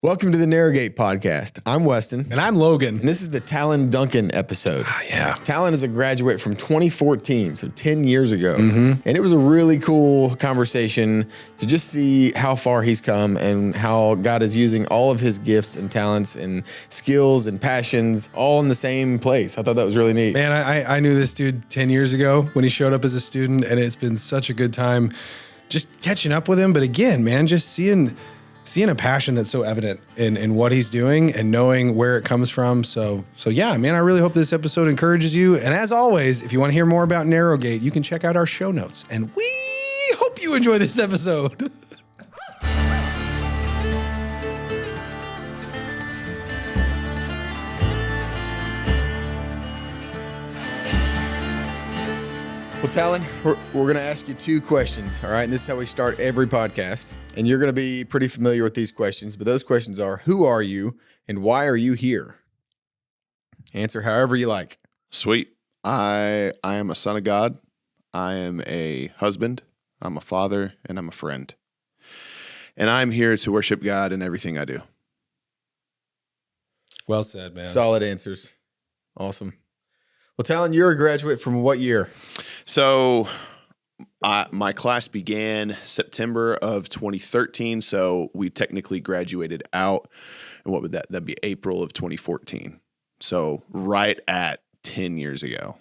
Welcome to the Narrowgate podcast. I'm Weston. And I'm Logan. And this is the Talyn Duncan episode. Yeah. Talyn is a graduate from 2014, so 10 years ago. And it was a really cool conversation to just see how far he's come and how God is using all of his gifts and talents and skills and passions all in the same place. I thought that was really neat. Man, I knew this dude 10 years ago when he showed up as a student, and it's been such a good time just catching up with him. But again, man, just seeing a passion that's so evident in what he's doing and knowing where it comes from. So yeah, man, I really hope this episode encourages you. And as always, if you want to hear more about Narrowgate, you can check out our show notes. And we hope you enjoy this episode. Well, Talyn, we're going to ask you two questions, all right? And this is how we start every podcast. And you're going to be pretty familiar with these questions, but those questions are, who are you and why are you here? Answer however you like. Sweet. I am a son of God. I am a husband. I'm a father, and I'm a friend. And I'm here to worship God in everything I do. Well said, man. Solid answers. Awesome. Well, Talyn, you're a graduate from what year? So my class began September of 2013, so we technically graduated out. And what would that'd be April of 2014. So right at 10 years ago.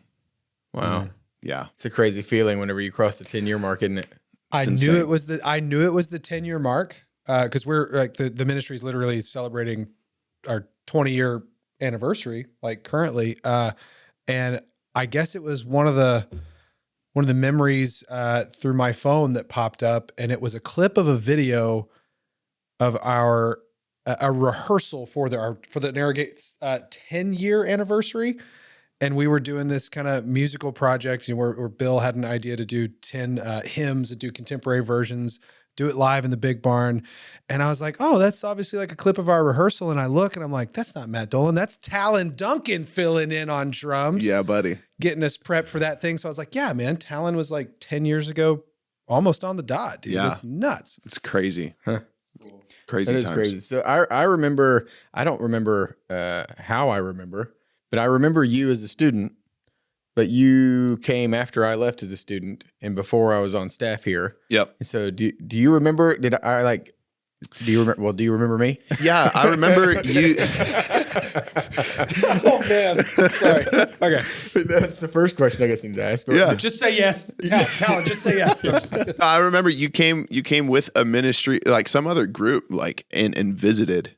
Wow. Yeah. It's a crazy feeling whenever you cross the 10-year mark, isn't it? I knew it was the 10-year mark because we're like the ministry is literally celebrating our 20-year anniversary, like currently. And I guess it was one of the memories through my phone that popped up, and it was a clip of a video of a rehearsal for the Narrowgate's 10-year anniversary. And we were doing this kind of musical project, where Bill had an idea to do 10 hymns and do contemporary versions, do it live in the big barn. And I was like, oh, that's obviously like a clip of our rehearsal. And I look and I'm like, that's not Matt Dolan. That's Talyn Duncan filling in on drums. Yeah, buddy. Getting us prepped for that thing. So I was like, yeah, man, Talyn was like 10 years ago, almost on the dot, dude. Yeah. It's nuts. It's crazy. Huh. Crazy That is times. crazy. So I remember, I don't remember how I remember, but I remember you as a student, but you came after I left as a student and before I was on staff here. Yep. And so do you remember, do you remember me? Yeah, I remember you. Oh, man. Sorry. Okay. That's the first question I guess I need to ask. But Yeah. Just say yes. Talyn, just say yes. I remember you came with a ministry, like some other group, like and visited.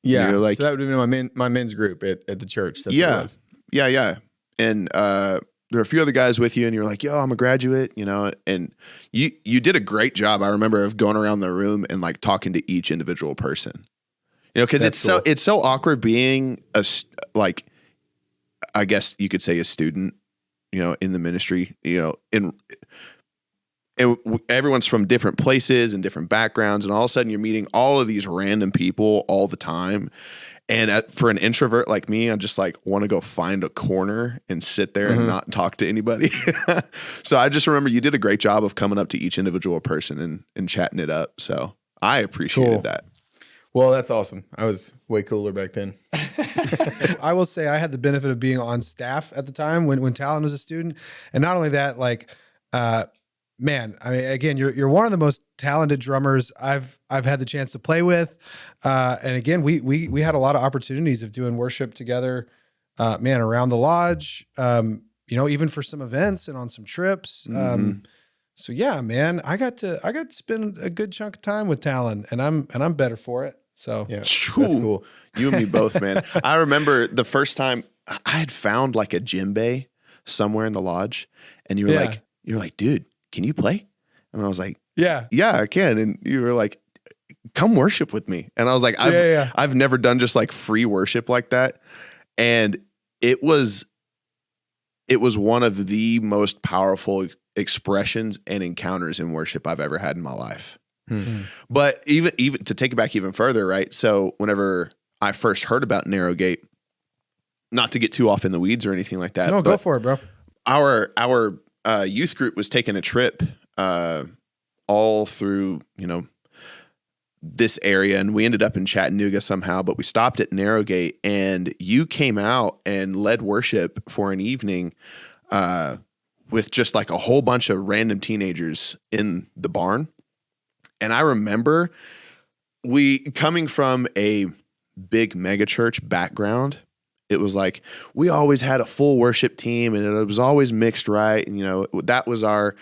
Yeah. You're like, so that would be my men's group at the church. That's what it yeah, was. yeah. And there were a few other guys with you, and you're like, yo, I'm a graduate, and you did a great job. I remember of going around the room and like talking to each individual person, because That's cool. it's so awkward being I guess you could say a student, in the ministry, and everyone's from different places and different backgrounds, and all of a sudden you're meeting all of these random people all the time. And for an introvert like me, I just like want to go find a corner and sit there and not talk to anybody. So I just remember you did a great job of coming up to each individual person and chatting it up. So I appreciated that. Well, that's awesome. I was way cooler back then. I will say I had the benefit of being on staff at the time when Talyn was a student. And not only that, like, man, I mean, again, you're one of the most talented drummers I've had the chance to play with. And again, we had a lot of opportunities of doing worship together, man, around the lodge, even for some events and on some trips. So yeah, man, I got to spend a good chunk of time with Talyn, and I'm better for it. So Yeah, that's cool. You and me both, man. I remember the first time I had found like a djembe somewhere in the lodge, and you're like, dude, can you play? And I was like, yeah, I can. And you were like, come worship with me. And I was like, I've never done just like free worship like that. And it was one of the most powerful expressions and encounters in worship I've ever had in my life. But even to take it back even further, right? So whenever I first heard about Narrowgate, not to get too off in the weeds or anything like that. No, go for it, bro. Our youth group was taking a trip all through, this area, and we ended up in Chattanooga somehow, but we stopped at Narrowgate, and you came out and led worship for an evening with just like a whole bunch of random teenagers in the barn. And I remember we coming from a big mega church background. It was like we always had a full worship team, and it was always mixed right. And, that was our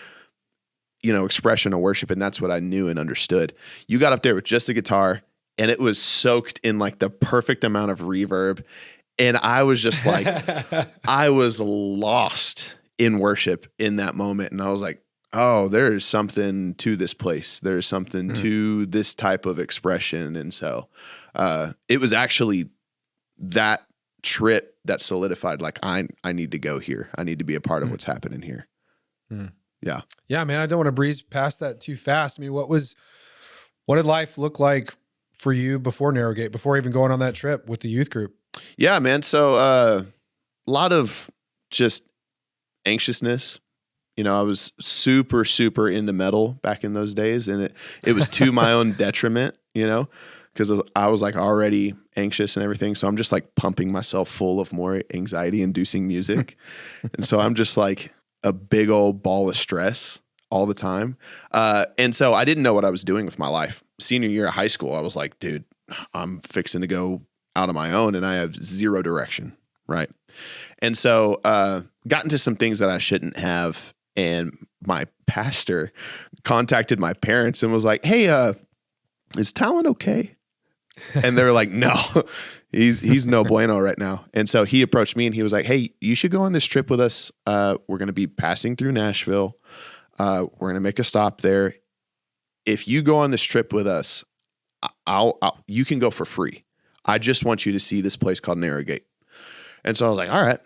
expression of worship. And that's what I knew and understood. You got up there with just a guitar, and it was soaked in like the perfect amount of reverb. And I was just like, I was lost in worship in that moment. And I was like, oh, there is something to this place. There's something to this type of expression. And so it was actually that trip that solidified, like, I need to go here. I need to be a part of what's happening here. Yeah. Yeah, man. I don't want to breeze past that too fast. I mean, what did life look like for you before Narrowgate, before even going on that trip with the youth group? Yeah, man. So a lot of just anxiousness. I was super, super into metal back in those days, and it was to my own detriment, because I was like already anxious and everything. So I'm just like pumping myself full of more anxiety inducing music. And so I'm just like a big old ball of stress all the time. And so I didn't know what I was doing with my life. Senior year of high school, I was like, dude, I'm fixing to go out on my own, and I have zero direction. Right. And so got into some things that I shouldn't have. And my pastor contacted my parents and was like, hey, is Talyn okay? And they were like, no, he's no bueno right now. And so he approached me and he was like, hey, you should go on this trip with us. We're going to be passing through Nashville. We're going to make a stop there. If you go on this trip with us, you can go for free. I just want you to see this place called Narrowgate. And so I was like, all right,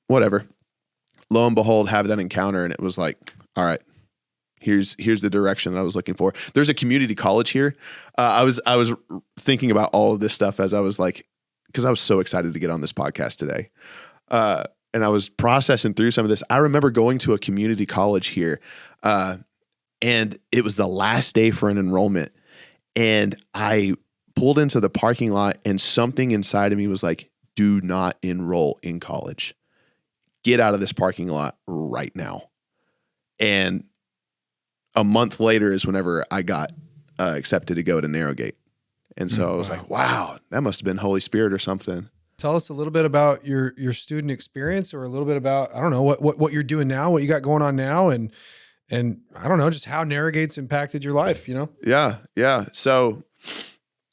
whatever. Lo and behold, have that encounter. And it was like, all right, here's the direction that I was looking for. There's a community college here. I was thinking about all of this stuff as I was like, because I was so excited to get on this podcast today. And I was processing through some of this. I remember going to a community college here, and it was the last day for an enrollment. And I pulled into the parking lot, and something inside of me was like, do not enroll in college. Get out of this parking lot right now. And a month later is whenever I got accepted to go to Narrowgate. And so I was like, wow, that must have been Holy Spirit or something. Tell us a little bit about your student experience, or a little bit about, I don't know, what you're doing now, what you got going on now. And I don't know, just how Narrowgate's impacted your life, Yeah. So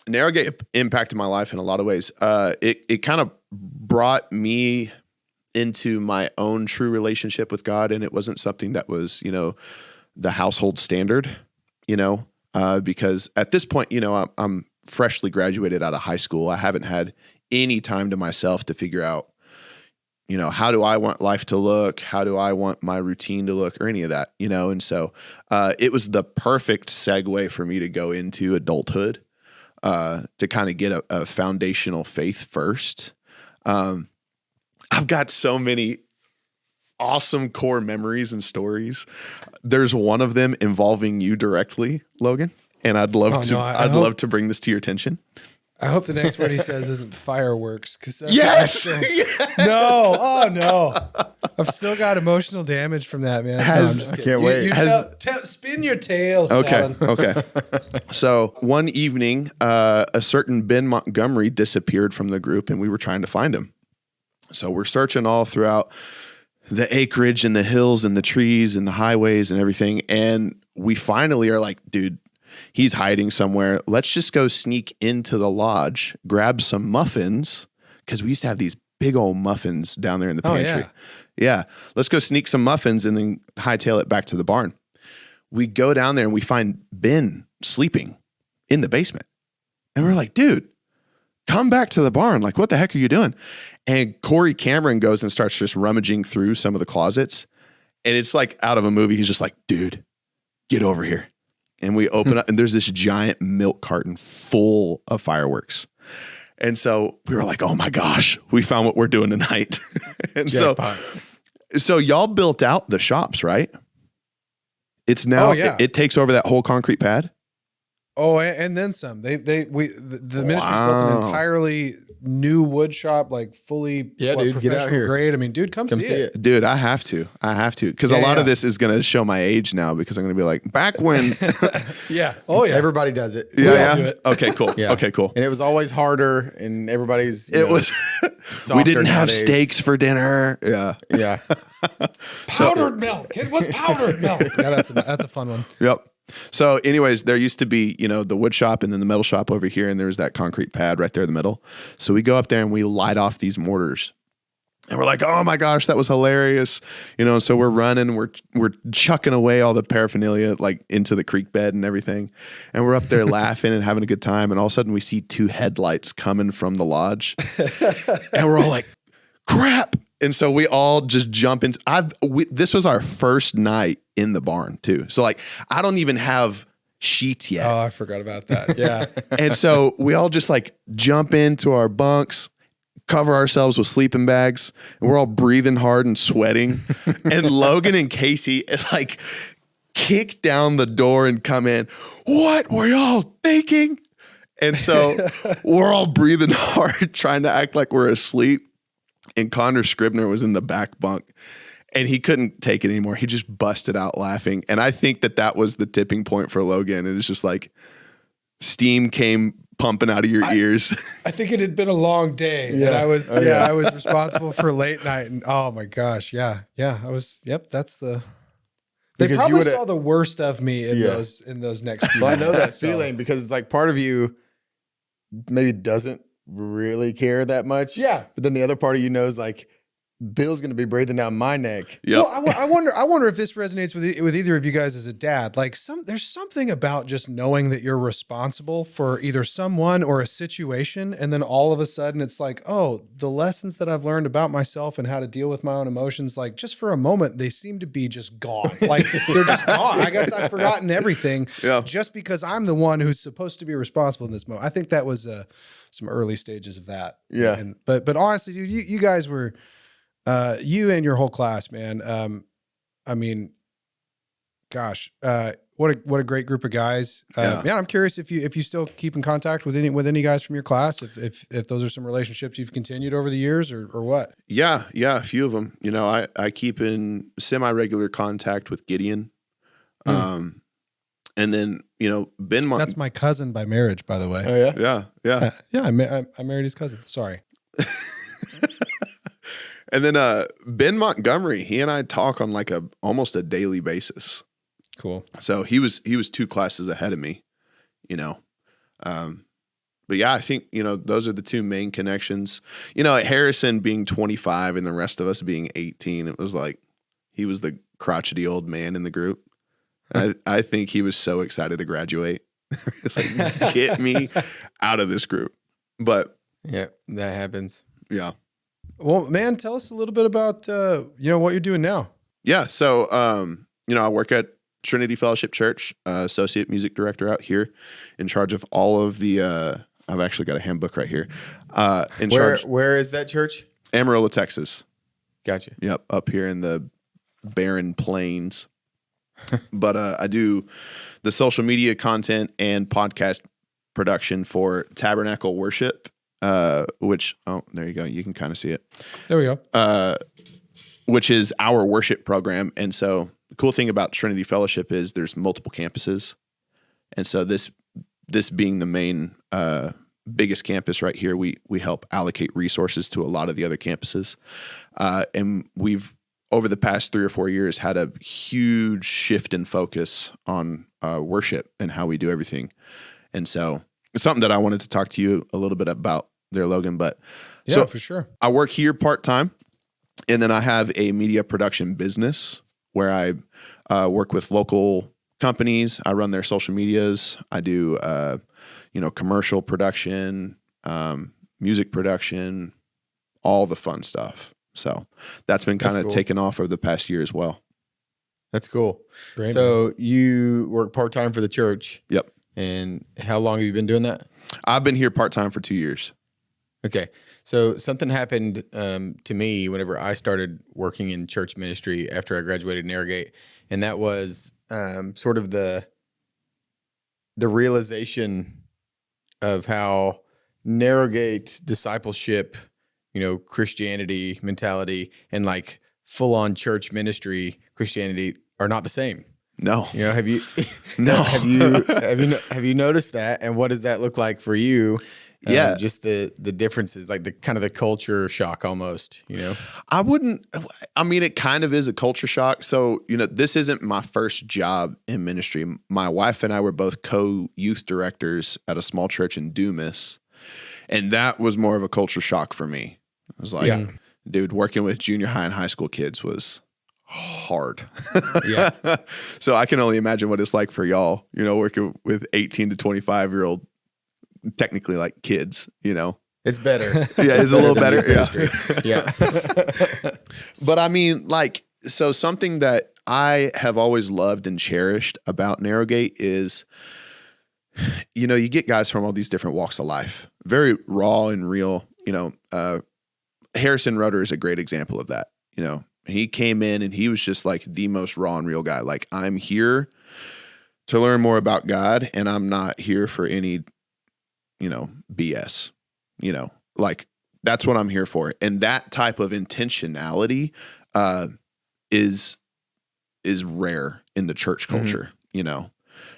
Narrowgate impacted my life in a lot of ways. It kind of brought me into my own true relationship with God. And it wasn't something that was, the household standard, because at this point, I'm freshly graduated out of high school. I haven't had any time to myself to figure out, how do I want life to look? How do I want my routine to look, or any of that, And so it was the perfect segue for me to go into adulthood, to kind of get a foundational faith first. I've got so many awesome core memories and stories. There's one of them involving you directly, Logan, and I'd love love to bring this to your attention. I hope the next word he says isn't fireworks. Yes. No. Oh no. I've still got emotional damage from that, man. I can't wait. Spin your tales. Okay. Okay. So one evening, a certain Ben Montgomery disappeared from the group, and we were trying to find him. So we're searching all throughout the acreage and the hills and the trees and the highways and everything. And we finally are like, dude, he's hiding somewhere. Let's just go sneak into the lodge, grab some muffins, because we used to have these big old muffins down there in the pantry. Yeah. Let's go sneak some muffins and then hightail it back to the barn. We go down there and we find Ben sleeping in the basement. And we're like, dude, come back to the barn. Like, what the heck are you doing? And Corey Cameron goes and starts just rummaging through some of the closets. And it's like out of a movie. He's just like, dude, get over here. And we open up, and there's this giant milk carton full of fireworks. And so we were like, oh my gosh, we found what we're doing tonight. And so y'all built out the shops, right? It's now, it takes over that whole concrete pad. Oh, and then some. The ministry's built an entirely new wood shop, like fully dude, get out professional here. grade. I mean, dude, come see it. Dude, I have to. Because a lot of this is going to show my age now because I'm going to be like, back when. Yeah. Oh, yeah. Everybody does it. Yeah. Do it. Okay, cool. Yeah. Okay, cool. And it was always harder, and everybody's. It was. We didn't have nowadays. steaks for dinner. Yeah. Yeah. Powdered milk. It was powdered milk. Yeah, that's a fun one. Yep. So anyways, there used to be, the wood shop and then the metal shop over here. And there's that concrete pad right there in the middle. So we go up there and we light off these mortars. And we're like, oh my gosh, that was hilarious. So we're running, we're chucking away all the paraphernalia like into the creek bed and everything. And we're up there laughing and having a good time. And all of a sudden we see 2 headlights coming from the lodge. And we're all like, crap. And so we all just jump into. This was our first night in the barn too. So like, I don't even have sheets yet. Oh, I forgot about that. Yeah. And so we all just like jump into our bunks, cover ourselves with sleeping bags, and we're all breathing hard and sweating. And Logan and Casey like kick down the door and come in. What were y'all thinking? And so we're all breathing hard, trying to act like we're asleep. And Connor Scribner was in the back bunk and he couldn't take it anymore. He just busted out laughing. And I think that was the tipping point for Logan. It was just like steam came pumping out of your ears. I think it had been a long day. Yeah. And I was, I was responsible for late night. And oh my gosh. Yeah. Yeah. That's the, they Because probably saw the worst of me in those next few Well, I know that months, feeling because it's like part of you maybe doesn't really care that much. Yeah. But then the other part of you knows like Bill's going to be breathing down my neck. Yep. Well, I wonder if this resonates with either of you guys as a dad. Like there's something about just knowing that you're responsible for either someone or a situation, and then all of a sudden it's like, oh, the lessons that I've learned about myself and how to deal with my own emotions, like just for a moment, they seem to be just gone. Like they're just gone. I guess I've forgotten everything just because I'm the one who's supposed to be responsible in this moment. I think that was some early stages of that. Yeah. But honestly, dude, you guys were. You and your whole class, man. I mean, gosh, what a great group of guys. Yeah, I'm curious if you still keep in contact with any guys from your class, if those are some relationships you've continued over the years or what. Yeah, a few of them. I keep in semi-regular contact with Gideon. And then, Ben. That's my cousin by marriage, by the way. Oh yeah? Yeah. Yeah, I married his cousin. Sorry. And then Ben Montgomery, he and I talk on like almost a daily basis. Cool. So he was 2 classes ahead of me, But yeah, I think, those are the 2 main connections. At Harrison being 25 and the rest of us being 18, it was like he was the crotchety old man in the group. I think he was so excited to graduate. It's like, get me out of this group. But yeah, that happens. Yeah. Well, man, tell us a little bit about what you're doing now. Yeah. So I work at Trinity Fellowship Church, associate music director out here, in charge of all of the. I've actually got a handbook right here. Where is that church? Amarillo, Texas. Gotcha. Yep, up here in the barren plains. But I do the social media content and podcast production for Tabernacle Worship. Which, there you go. You can kind of see it. There we go. Which is our worship program. And so the cool thing about Trinity Fellowship is there's multiple campuses. And so this being the main, biggest campus right here, we help allocate resources to a lot of the other campuses. And we've, over the past 3 or 4 years, had a huge shift in focus on worship and how we do everything. And so it's something that I wanted to talk to you a little bit about there, Logan. But yeah, for sure. I work here part-time, and then I have a media production business where I work with local companies. I run their social medias. I do, commercial production, music production, all the fun stuff. So that's been kind of taken off over the past year as well. That's cool. Great, so you work part-time for the church. Yep. And how long have you been doing that? I've been here part-time for 2 years. Okay. So something happened to me whenever I started working in church ministry after I graduated in Arrogate. And that was sort of the realization of how Narrowgate discipleship, Christianity mentality and like full on church ministry Christianity are not the same. No. Have you No. have you noticed that, and what does that look like for you? Yeah. Just the differences, like the kind of the culture shock almost, it kind of is a culture shock. So, this isn't my first job in ministry. My wife and I were both co-youth directors at a small church in Dumas. And that was more of a culture shock for me. I was like, dude, working with junior high and high school kids was hard. Yeah. So I can only imagine what it's like for y'all, working with 18 to 25-year-old, technically like kids, It's better. Yeah, it's a little better. Yeah. But so something that I have always loved and cherished about Narrowgate is, you get guys from all these different walks of life, very raw and real. Harrison Rudder is a great example of that. He came in and he was just like the most raw and real guy. Like, I'm here to learn more about God, and I'm not here for any, BS. Like, that's what I'm here for. And that type of intentionality is rare in the church culture.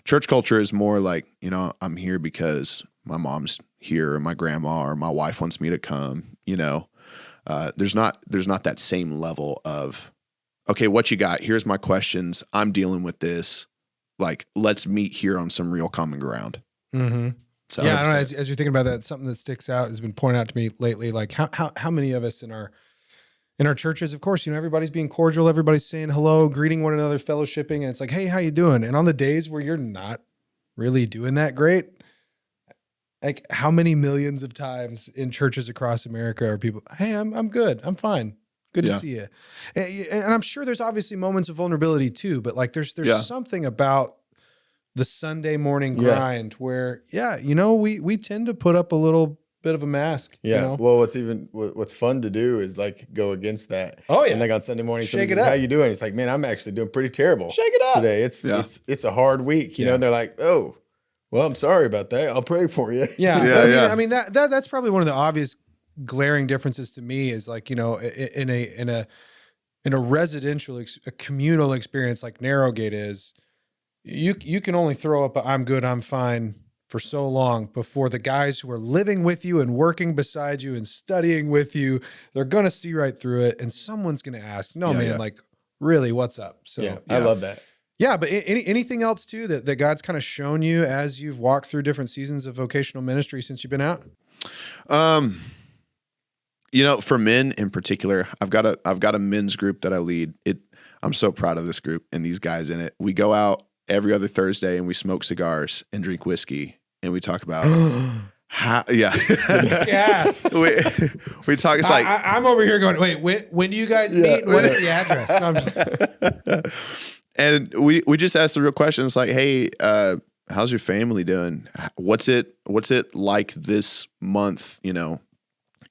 Church culture is more like, I'm here because my mom's here, or my grandma or my wife wants me to come. There's not that same level of, okay, what you got? Here's my questions. I'm dealing with this. Like, let's meet here on some real common ground. Mm-hmm. So yeah, I don't know. As you're thinking about that, something that sticks out has been pointed out to me lately. Like how many of us in our churches, of course, everybody's being cordial, everybody's saying hello, greeting one another, fellowshipping, and it's like, hey, how you doing? And on the days where you're not really doing that great, like how many millions of times in churches across America are people, hey, I'm good, I'm fine, good to see you. And I'm sure there's obviously moments of vulnerability too, but like there's something about the Sunday morning grind where, we tend to put up a little bit of a mask. Yeah. Well, what's fun to do is like go against that. Oh yeah. And like on Sunday morning, shake it says, up. How you doing? It's like, man, I'm actually doing pretty terrible. Shake it up today. It's a hard week, and they're like, oh, well, I'm sorry about that. I'll pray for you. Yeah. I mean that's probably one of the obvious glaring differences to me is like, in a residential, a communal experience like Narrowgate is, you can only throw up a I'm good, I'm fine for so long before the guys who are living with you and working beside you and studying with you, they're going to see right through it. And someone's going to ask, like, really, what's up? So I love that. Yeah. But anything else too, that God's kind of shown you as you've walked through different seasons of vocational ministry since you've been out? For men in particular, I've got a men's group that I lead. I'm so proud of this group and these guys in it. We go out every other Thursday and we smoke cigars and drink whiskey and we talk about how, Yes. we talk. It's like, I'm over here going, wait, when do you guys meet? And what's the address? No, I'm just... And we just ask the real question. It's like, hey, how's your family doing? What's it like this month, in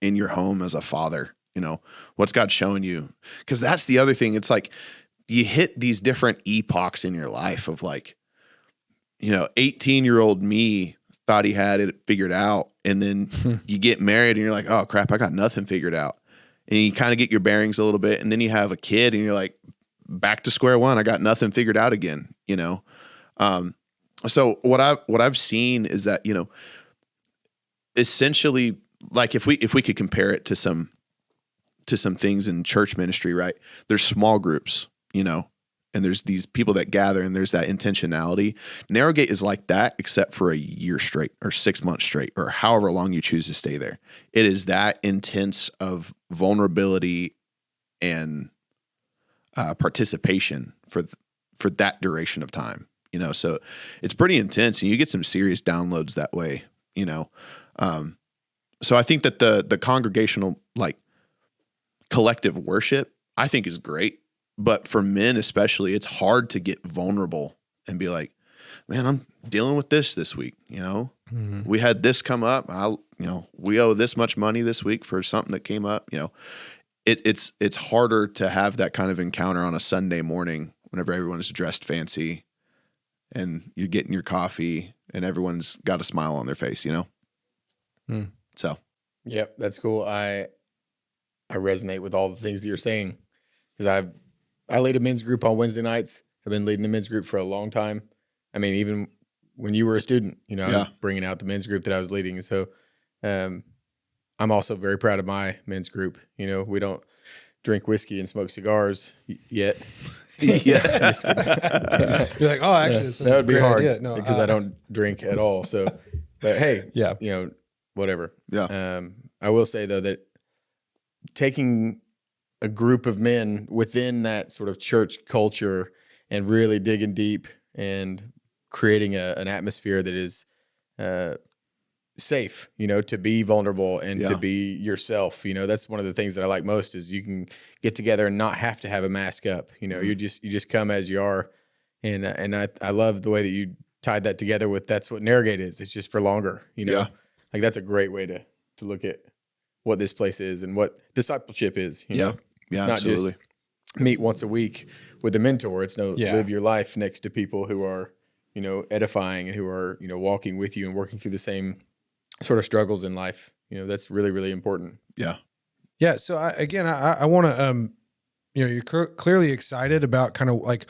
your home as a father? What's God showing you? Because that's the other thing. It's like, you hit these different epochs in your life of like, 18-year-old me thought he had it figured out. And then you get married and you're like, oh crap, I got nothing figured out. And you kind of get your bearings a little bit. And then you have a kid and you're like, back to square one. I got nothing figured out again, So what I've seen is that, essentially, like if we could compare it to some things in church ministry, right? There's small groups, and there's these people that gather and there's that intentionality. Narrowgate is like that, except for a year straight or 6 months straight, or however long you choose to stay there. It is that intense of vulnerability and participation for that duration of time, so it's pretty intense and you get some serious downloads that way, so I think that the congregational, like, collective worship, I think is great. But for men especially, it's hard to get vulnerable and be like, man, I'm dealing with this week. We had this come up. We owe this much money this week for something that came up. It's harder to have that kind of encounter on a Sunday morning whenever everyone's dressed fancy and you're getting your coffee and everyone's got a smile on their face, you know? So. Yep. That's cool. I resonate with all the things that you're saying because I lead a men's group on Wednesday nights. I've been leading a men's group for a long time. I mean, even when you were a student, you know, I was bringing out the men's group that I was leading. And so, I'm also very proud of my men's group. You know, we don't drink whiskey and smoke cigars yet. Yeah. You're like, oh, actually, that would be hard because I don't drink at all. So, but hey, you know, whatever. Yeah. I will say though that taking a group of men within that sort of church culture and really digging deep and creating an atmosphere that is safe, you know, to be vulnerable and to be yourself. You know, that's one of the things that I like most is you can get together and not have to have a mask up. You know, you just come as you are. And I love the way that you tied that together with that's what Narrowgate is. It's just for longer, you know. Like that's a great way to look at what this place is and what discipleship is, you know. Yeah, it's not absolutely. just meet once a week with a mentor. It's live your life next to people who are, you know, edifying and who are, you know, walking with you and working through the same sort of struggles in life. You know, that's really, really important. Yeah. Yeah. So I want to, you know, you're clearly excited about kind of like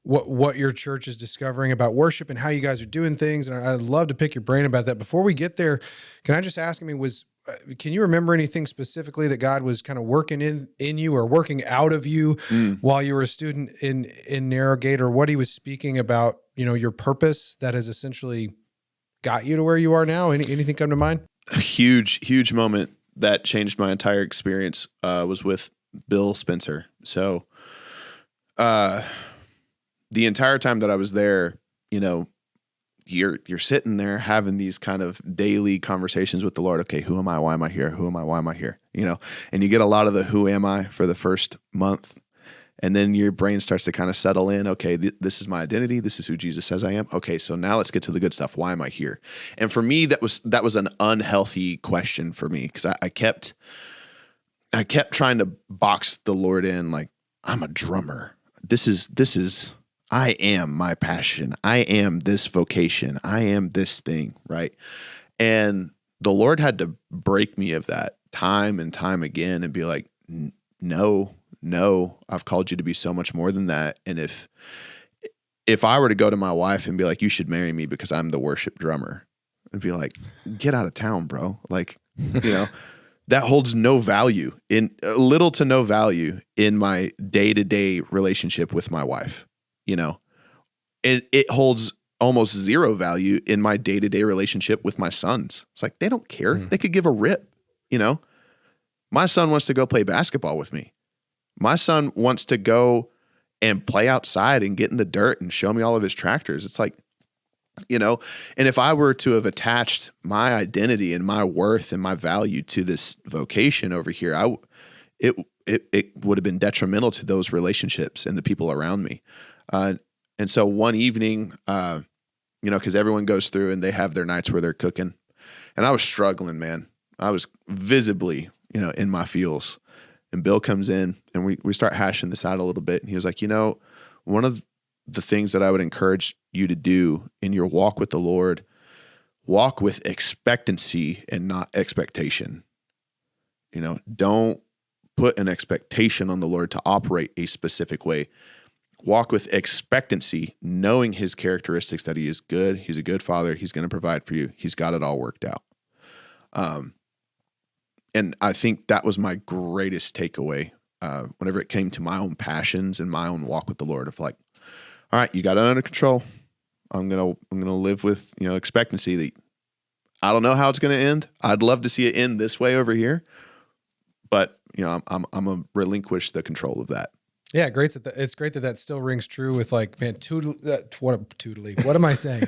what your church is discovering about worship and how you guys are doing things. And I'd love to pick your brain about that. Before we get there, can I just ask, I mean, can you remember anything specifically that God was kind of working in you or working out of you while you were a student in Narrowgate, or what he was speaking about, you know, your purpose that has essentially got you to where you are now? Anything come to mind? A huge moment that changed my entire experience was with Bill Spencer. So the entire time that I was there, you know, you're sitting there having these kind of daily conversations with the Lord. Okay, who am I? Why am I here? Who am I? Why am I here? You know, and you get a lot of the who am I for the first month. And then your brain starts to kind of settle in. Okay, this is my identity. This is who Jesus says I am. Okay, so now let's get to the good stuff. Why am I here? And for me, that was an unhealthy question for me because I kept trying to box the Lord in like, I'm a drummer. This is I am my passion. I am this vocation. I am this thing, right? And the Lord had to break me of that time and time again and be like, no, I've called you to be so much more than that. And if I were to go to my wife and be like, you should marry me because I'm the worship drummer, I'd be like, get out of town, bro. Like, you know, that holds no value little to no value in my day-to-day relationship with my wife. You know, it holds almost zero value in my day-to-day relationship with my sons. It's like, they don't care. They could give a rip, you know. My son wants to go play basketball with me. My son wants to go and play outside and get in the dirt and show me all of his tractors. It's like, you know, and if I were to have attached my identity and my worth and my value to this vocation over here, it would have been detrimental to those relationships and the people around me. And so one evening, you know, because everyone goes through and they have their nights where they're cooking. And I was struggling, man. I was visibly, you know, in my feels. And Bill comes in and we start hashing this out a little bit. And he was like, you know, one of the things that I would encourage you to do in your walk with the Lord, walk with expectancy and not expectation. You know, don't put an expectation on the Lord to operate a specific way. Walk with expectancy, knowing his characteristics, that he is good. He's a good father. He's going to provide for you. He's got it all worked out. And I think that was my greatest takeaway whenever it came to my own passions and my own walk with the Lord, of like, all right, you got it under control. I'm gonna live with, you know, expectancy that I don't know how it's gonna end. I'd love to see it end this way over here, but you know, I'm gonna relinquish the control of that. Yeah, great. It's great that still rings true with like, man, what am I saying?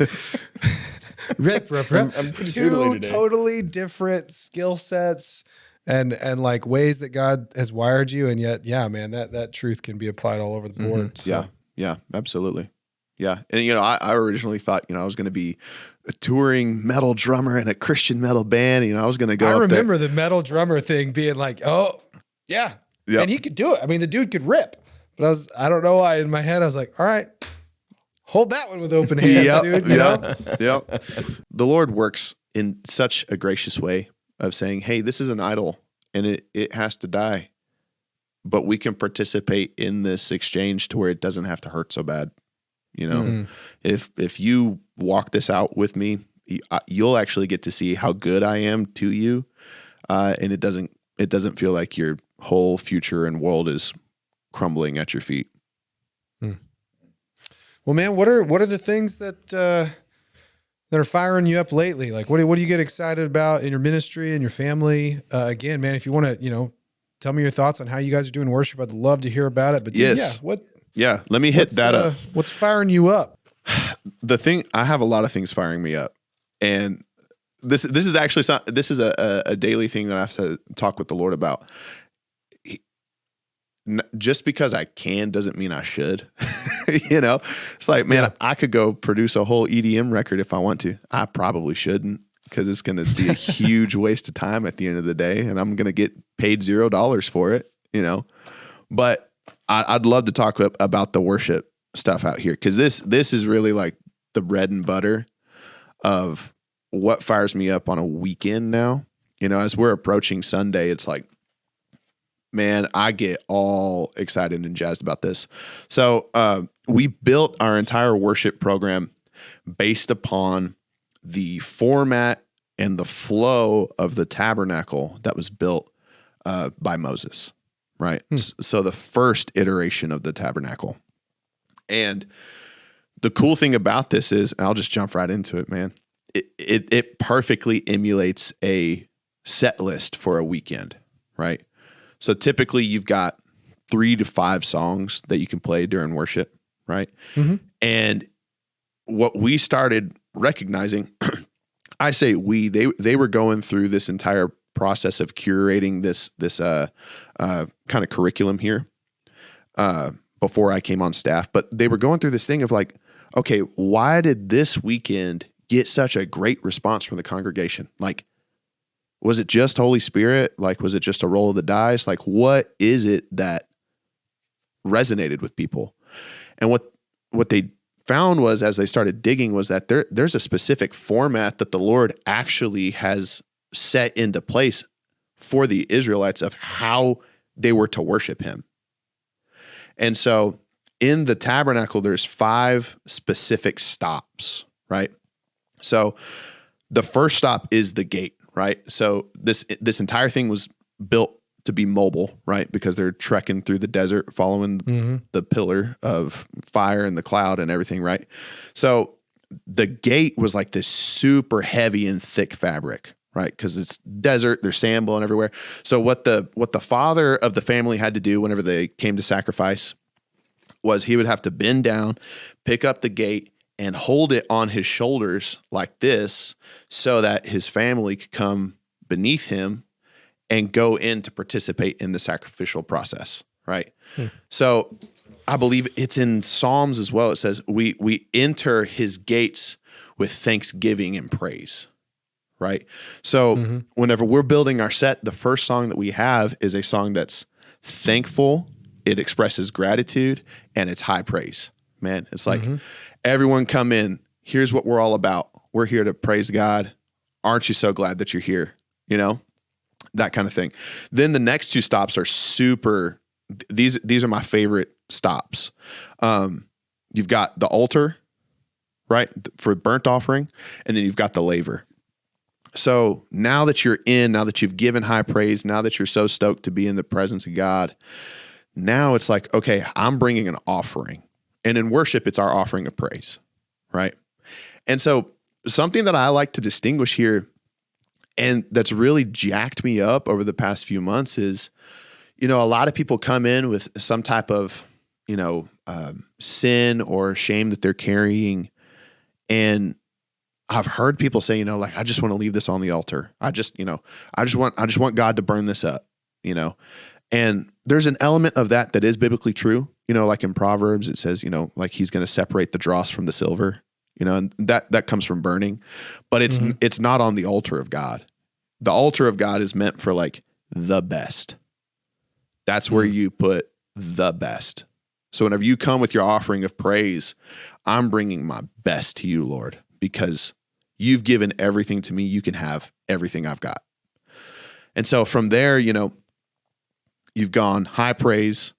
Rip. I'm pretty Two today. Totally different skill sets and like ways that God has wired you. And yet, yeah, man, that truth can be applied all over the board. Mm-hmm. So. Yeah, absolutely. Yeah. And, you know, I originally thought, you know, I was going to be a touring metal drummer in a Christian metal band. You know, I was going to go. I remember the metal drummer thing being like, oh, yeah. Yep. And he could do it. I mean, the dude could rip. But I don't know why in my head, I was like, all right, hold that one with open hands, dude. You know? Yep. The Lord works in such a gracious way of saying, hey, this is an idol and it has to die. But we can participate in this exchange to where it doesn't have to hurt so bad. You know, if you walk this out with me, you'll actually get to see how good I am to you. And it doesn't feel like your whole future and world is crumbling at your feet. Well, man, what are the things that are firing you up lately? Like, what do you get excited about in your ministry and your family? Again, man, if you want to, tell me your thoughts on how you guys are doing worship, I'd love to hear about it. But dude, let me hit that up. What's firing you up? I have a lot of things firing me up, and this is actually a daily thing that I have to talk with the Lord about. Just because I can doesn't mean I should. It's like, man, I could go produce a whole EDM record if I want to. I probably shouldn't, because it's going to be a huge waste of time at the end of the day, and I'm going to get paid $0 for it. But I'd love to talk about the worship stuff out here, because this is really like the bread and butter of what fires me up on a weekend now. As we're approaching Sunday, it's like, man, I get all excited and jazzed about this. So we built our entire worship program based upon the format and the flow of the tabernacle that was built by Moses, right? So the first iteration of the tabernacle. And the cool thing about this is, and I'll just jump right into it, man, it perfectly emulates a set list for a weekend, right? So typically you've got 3 to 5 songs that you can play during worship, right? And what we started recognizing, I say they were going through this entire process of curating this kind of curriculum here before I came on staff, but they were going through this thing of like, okay, why did this weekend get such a great response from the congregation? Like, was it just Holy Spirit? Like, was it just a roll of the dice? Like, what is it that resonated with people? And what they found was, as they started digging, was that there's a specific format that the Lord actually has set into place for the Israelites of how they were to worship him. And so in the tabernacle, there's 5 specific stops, right? So the first stop is the gate, right? So this entire thing was built to be mobile, right? Because they're trekking through the desert, following the pillar of fire and the cloud and everything, right? So the gate was like this super heavy and thick fabric, right? Because it's desert, there's sand blowing everywhere. So what the father of the family had to do whenever they came to sacrifice was he would have to bend down, pick up the gate, and hold it on his shoulders like this so that his family could come beneath him and go in to participate in the sacrificial process, right? So I believe it's in Psalms as well. It says we enter his gates with thanksgiving and praise, right? So whenever we're building our set, the first song that we have is a song that's thankful, it expresses gratitude, and it's high praise. Man, it's like, everyone come in. Here's what we're all about. We're here to praise God. Aren't you so glad that you're here? That kind of thing. Then the next 2 stops are super, these are my favorite stops. You've got the altar, right, for burnt offering, and then you've got the laver. So now that you're in, now that you've given high praise, now that you're so stoked to be in the presence of God, now it's like, okay, I'm bringing an offering. And in worship, it's our offering of praise, right? And so something that I like to distinguish here, and that's really jacked me up over the past few months is, a lot of people come in with some type of, sin or shame that they're carrying. And I've heard people say, like, I just want to leave this on the altar. I just want God to burn this up, And there's an element of that is biblically true. Like in Proverbs, it says, like he's going to separate the dross from the silver, and that comes from burning, but it's not on the altar of God. The altar of God is meant for like the best. That's where you put the best. So whenever you come with your offering of praise, I'm bringing my best to you, Lord, because you've given everything to me. You can have everything I've got. And so from there, you've gone high praise.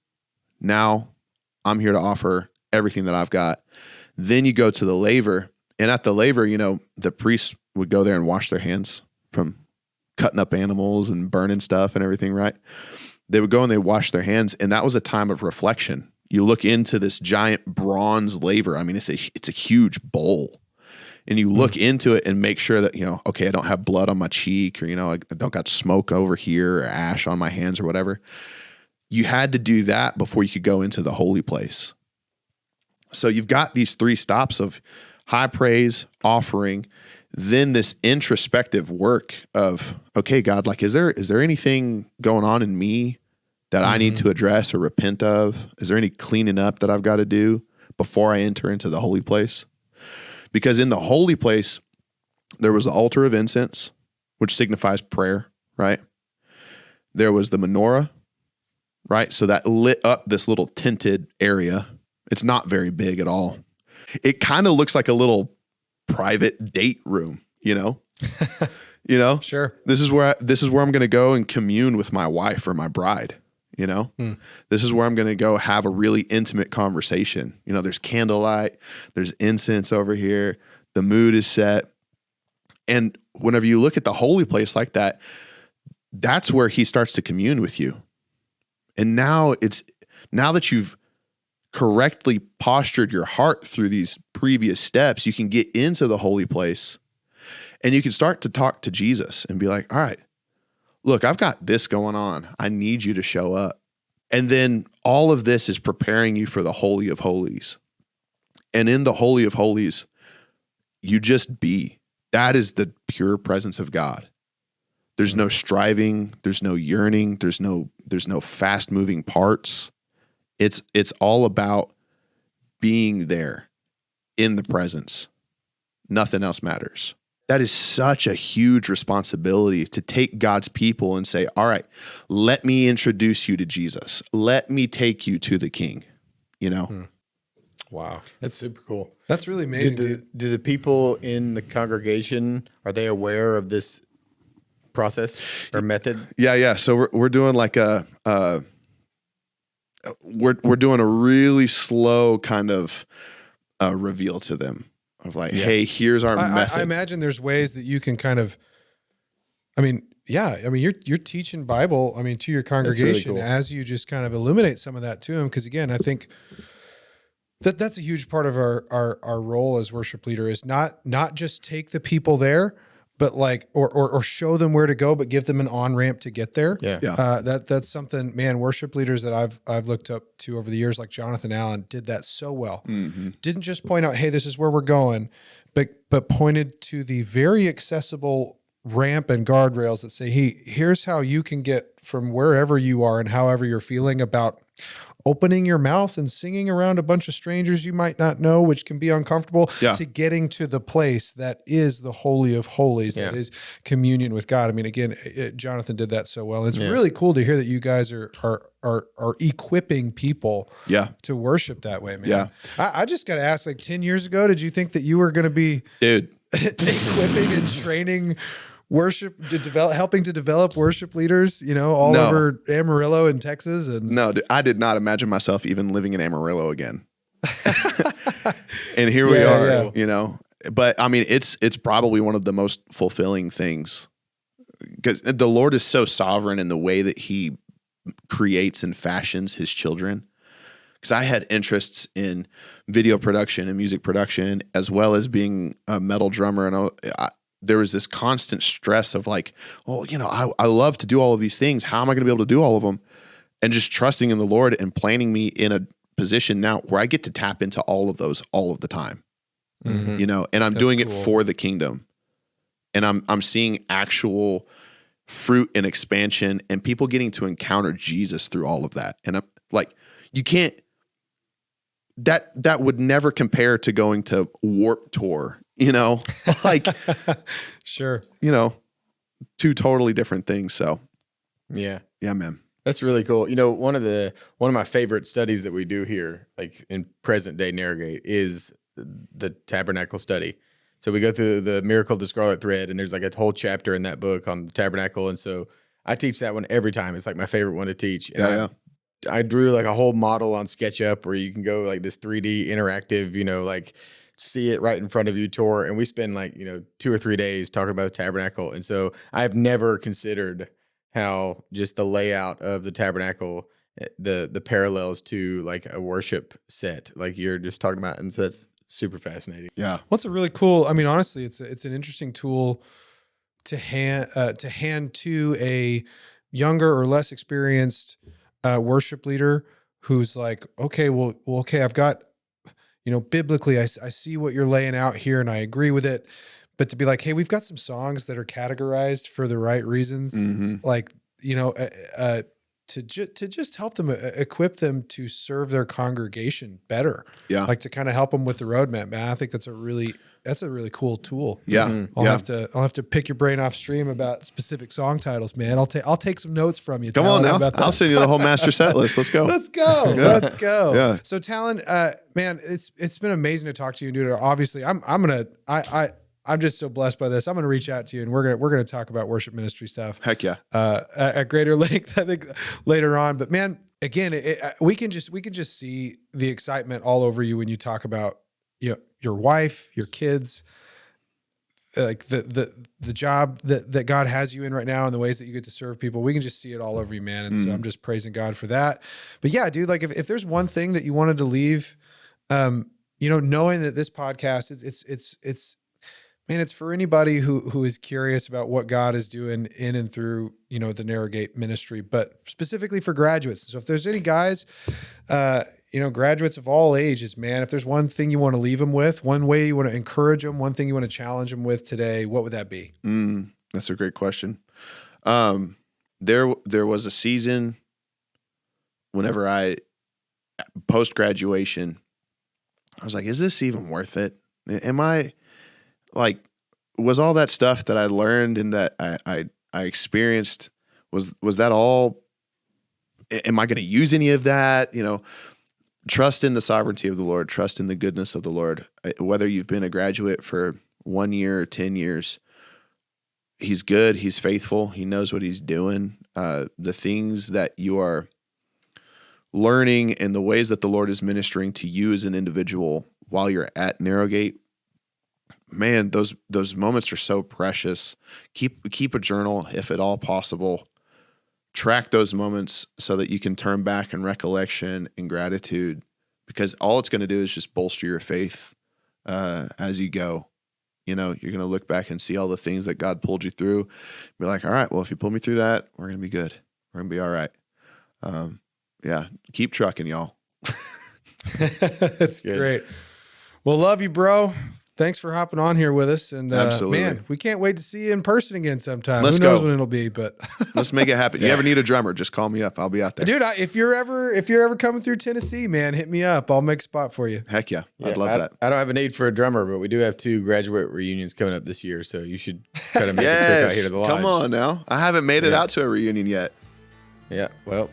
Now I'm here to offer everything that I've got. Then you go to the laver. And at the laver, the priests would go there and wash their hands from cutting up animals and burning stuff and everything, right? They would go and they wash their hands. And that was a time of reflection. You look into this giant bronze laver. I mean, it's a huge bowl. And you look into it and make sure that, okay, I don't have blood on my cheek, or, I don't got smoke over here or ash on my hands or whatever. You had to do that before you could go into the holy place. So you've got these 3 stops of high praise, offering, then this introspective work of, okay, God, like, is there anything going on in me that I need to address or repent of? Is there any cleaning up that I've got to do before I enter into the holy place? Because in the holy place, there was the altar of incense, which signifies prayer, right? There was the menorah, right? So that lit up this little tinted area. It's not very big at all. It kind of looks like a little private date room, Sure. This is where I'm going to go and commune with my wife or my bride. This is where I'm going to go have a really intimate conversation. There's candlelight, there's incense over here. The mood is set. And whenever you look at the holy place like that, that's where he starts to commune with you. And now that you've correctly postured your heart through these previous steps, you can get into the holy place and you can start to talk to Jesus and be like, all right, look, I've got this going on. I need you to show up. And then all of this is preparing you for the Holy of Holies. And in the Holy of Holies, you just be. That is the pure presence of God. There's no striving, there's no yearning, there's no fast moving parts. It's all about being there in the presence. Nothing else matters. That is such a huge responsibility to take God's people and say, all right, let me introduce you to Jesus. Let me take you to the King, Wow. That's super cool. That's really amazing. Do the people in the congregation, are they aware of this process or method? Yeah. So we're doing like we're doing a really slow kind of reveal to them of like, hey, here's our method. I imagine there's ways that you can kind of, you're teaching Bible, to your congregation really cool. As you just kind of illuminate some of that to them. Because again, I think that's a huge part of our role as worship leader is not just take the people there, but like, or show them where to go, but give them an on-ramp to get there. Yeah. That's something, man, worship leaders that I've looked up to over the years, like Jonathan Allen did that so well. Mm-hmm. Didn't just point out, hey, this is where we're going, but pointed to the very accessible ramp and guardrails that say, hey, here's how you can get from wherever you are and however you're feeling about opening your mouth and singing around a bunch of strangers you might not know, which can be uncomfortable, to getting to the place that is the Holy of Holies, that is communion with God. Again, Jonathan did that so well. And it's really cool to hear that you guys are equipping people to worship that way, man. Yeah. I just got to ask, like 10 years ago, did you think that you were going to be equipping and training helping to develop worship leaders, over Amarillo and Texas? And no, I did not imagine myself even living in Amarillo again. And here we are, but it's probably one of the most fulfilling things because the Lord is so sovereign in the way that he creates and fashions his children. Because I had interests in video production and music production, as well as being a metal drummer. And there was this constant stress of like, I love to do all of these things. How am I going to be able to do all of them? And just trusting in the Lord and planting me in a position now where I get to tap into all of those all of the time, and I'm That's doing cool. It for the kingdom. And I'm seeing actual fruit and expansion and people getting to encounter Jesus through all of that. And I'm like, you can't, that would never compare to going to Warped Tour, like sure. 2 totally different things. So yeah, man. That's really cool. You know, one of my favorite studies that we do here, like in present day Narrowgate, is the tabernacle study. So we go through the Miracle of the Scarlet Thread, and there's like a whole chapter in that book on the tabernacle. And so I teach that one every time. It's like my favorite one to teach. And I drew like a whole model on SketchUp where you can go like this 3D interactive, you know, like see it right in front of you tour. And we spend like, you know, 2 or 3 days talking about the tabernacle. And so I've never considered how just the layout of the tabernacle, the parallels to like a worship set, like you're just talking about. And so that's super fascinating. Yeah. What's a really cool, I mean, honestly, it's an interesting tool to hand to a younger or less experienced worship leader who's like, okay, I've got, you know, biblically, I see what you're laying out here and I agree with it. But to be like, hey, we've got some songs that are categorized for the right reasons, like, you know, to just help them, equip them to serve their congregation better. Yeah. Like to kind of help them with the roadmap, man. I think that's a really cool tool. Yeah. I'll have to pick your brain off stream about specific song titles, man. I'll take some notes from you. Come on now. I'll send you the whole master set list. Let's go. Let's go. Yeah. Let's go. Yeah. So Talyn, man, it's been amazing to talk to you, dude. Obviously I'm just so blessed by this. I'm going to reach out to you and we're going to talk about worship ministry stuff. Heck yeah. At greater length, I think later on, but man, again, we can just see the excitement all over you when you talk about, you know, your wife, your kids, like the job that God has you in right now and the ways that you get to serve people. We can just see it all over you, man. And so I'm just praising God for that. But yeah, dude, like if there's one thing that you wanted to leave, you know, knowing that this podcast, it's for anybody who is curious about what God is doing in and through, you know, the Narrowgate ministry, but specifically for graduates. So if there's any guys, you know, graduates of all ages, man, if there's one thing you want to leave them with, one way you want to encourage them, one thing you want to challenge them with today, what would that be? That's a great question. There was a season whenever post-graduation, I was like, is this even worth it? Am I like, was all that stuff that I learned and that I experienced, was that all, am I going to use any of that? You know, trust in the sovereignty of the Lord, trust in the goodness of the Lord. Whether you've been a graduate for 1 year or 10 years, He's good. He's faithful. He knows what He's doing. The things that you are learning and the ways that the Lord is ministering to you as an individual while you're at Narrowgate, man, those moments are so precious. Keep a journal if at all possible. Track those moments so that you can turn back in recollection and gratitude, because all it's going to do is just bolster your faith as you go. You know, you're going to look back and see all the things that God pulled you through. Be like, all right, well, if you pulled me through that, we're going to be good. We're going to be all right. Yeah, keep trucking, y'all. That's great. Well, love you, bro. Thanks for hopping on here with us. And absolutely, man, we can't wait to see you in person again sometime. Let's Who knows go. when it'll be, but let's make it happen. You ever need a drummer, just call me up. I'll be out there. Dude, if you're ever coming through Tennessee, man, hit me up. I'll make a spot for you. Heck yeah. I'd love that. I don't have a need for a drummer, but we do have 2 graduate reunions coming up this year, so you should try to make a trip out here to the lodge. Come on now. I haven't made it out to a reunion yet. Yeah, well,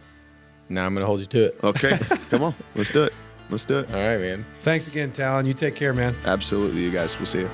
now I'm going to hold you to it. Okay. Come on. Let's do it. Let's do it. All right, man. Thanks again, Talyn. You take care, man. Absolutely, you guys. We'll see you.